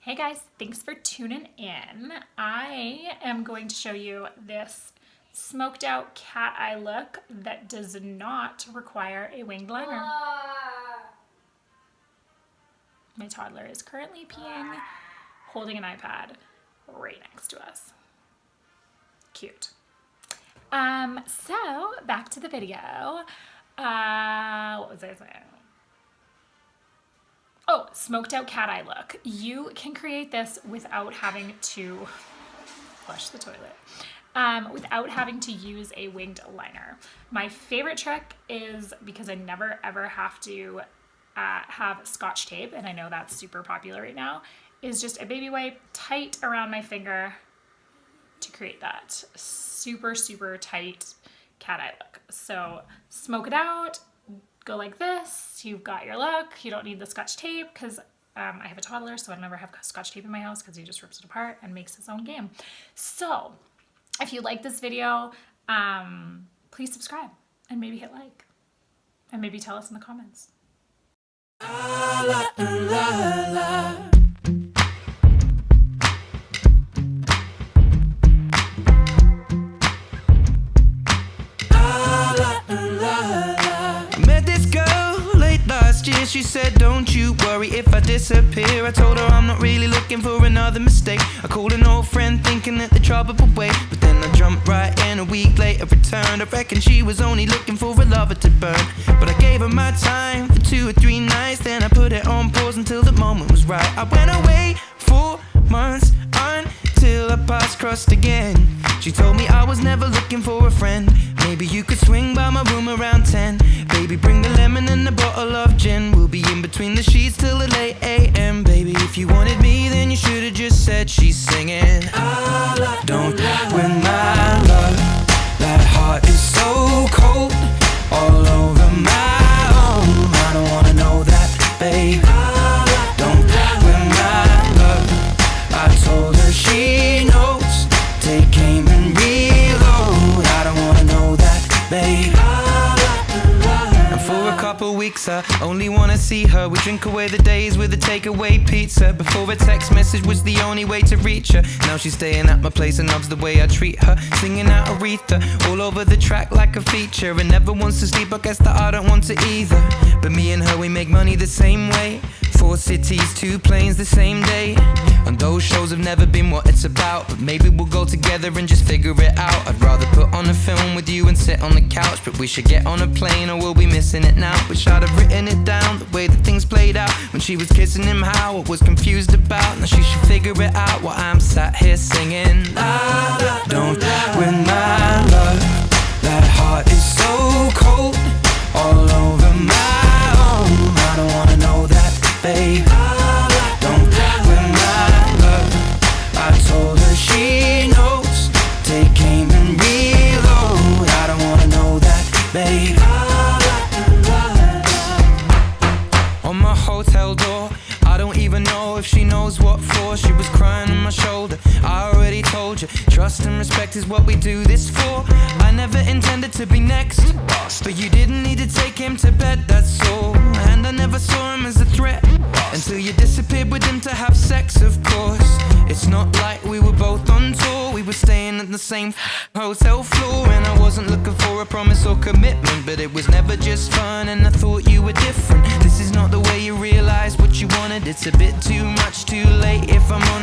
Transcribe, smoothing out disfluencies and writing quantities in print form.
Hey guys, thanks for tuning in. I am going to show you this smoked out cat eye look that does not require a winged liner. My toddler is currently peeing, holding an iPad right next to us. Cute. So back to the video. What was I saying? Oh, smoked out cat eye look. You can create this without having to flush the toilet, without having to use a winged liner. My favorite trick is, because I never ever have to have Scotch tape, and I know that's super popular right now, is just a baby wipe tight around my finger to create that super, super tight cat eye look. So smoke it out. Go like this, you've got your look. You don't need the Scotch tape because I have a toddler, so I never have Scotch tape in my house because he just rips it apart and makes his own game. So if you like this video, please subscribe and maybe hit like and maybe tell us in the comments. She said, don't you worry if I disappear. I told her I'm not really looking for another mistake. I called an old friend thinking that the trouble would wait, but then I jumped right in. A week later returned. I reckon she was only looking for a lover to burn, but I gave her my time for 2 or 3 nights. Then I put it on pause until the moment was right. I went away 4 months until our paths crossed again. She told me I was never looking for a friend. Maybe you could swing by my room around 10. Baby, bring the lemon and a bottle of gin. We'll be in between the sheets till the late AM. Baby, if you wanted me, then you should have just said she's singing. Don't win my love. That heart is so cold, all over my own. I don't wanna know that, babe. Don't win my love. I told her she knows. Take aim and reload. I don't wanna know that, babe. And for a couple weeks I only wanna see her. We drink away the days with a takeaway pizza. Before a text message was the only way to reach her. Now she's staying at my place and loves the way I treat her. Singing out Aretha all over the track like a feature. And never wants to sleep, I guess that I don't want to either. But me and her, we make money the same way. 4 cities, 2 planes the same day. And those shows have never been what it's about, but maybe we'll go together and just figure it out. I'd rather put on a film with you and sit on the couch, but we should get on a plane or we'll be missing it now. Wish I'd have written it down, the way that things played out when she was kissing him, how I was confused about. Now she should figure it out while I'm sat here singing. Don't win my love. That heart is so cold, all over my own. I don't wanna know that, babe. Don't win my love. I told her she knows. Take aim and reload. I don't wanna know that, babe. On my hotel door, I don't even know if she knows what for. She was crying on my shoulder. I already told you, trust and respect is what we do this for. I never intended to be next, but you didn't need to take him to bed, that's all. And I never saw him as a threat until you disappeared with him to have sex, of course. It's not like we were both on tour. We were staying at the same hotel floor. And I wasn't looking for a promise or commitment, but it was never just fun, and I thought you were different. This is not the way you realize what you wanted. It's a bit too much too late if I'm honest.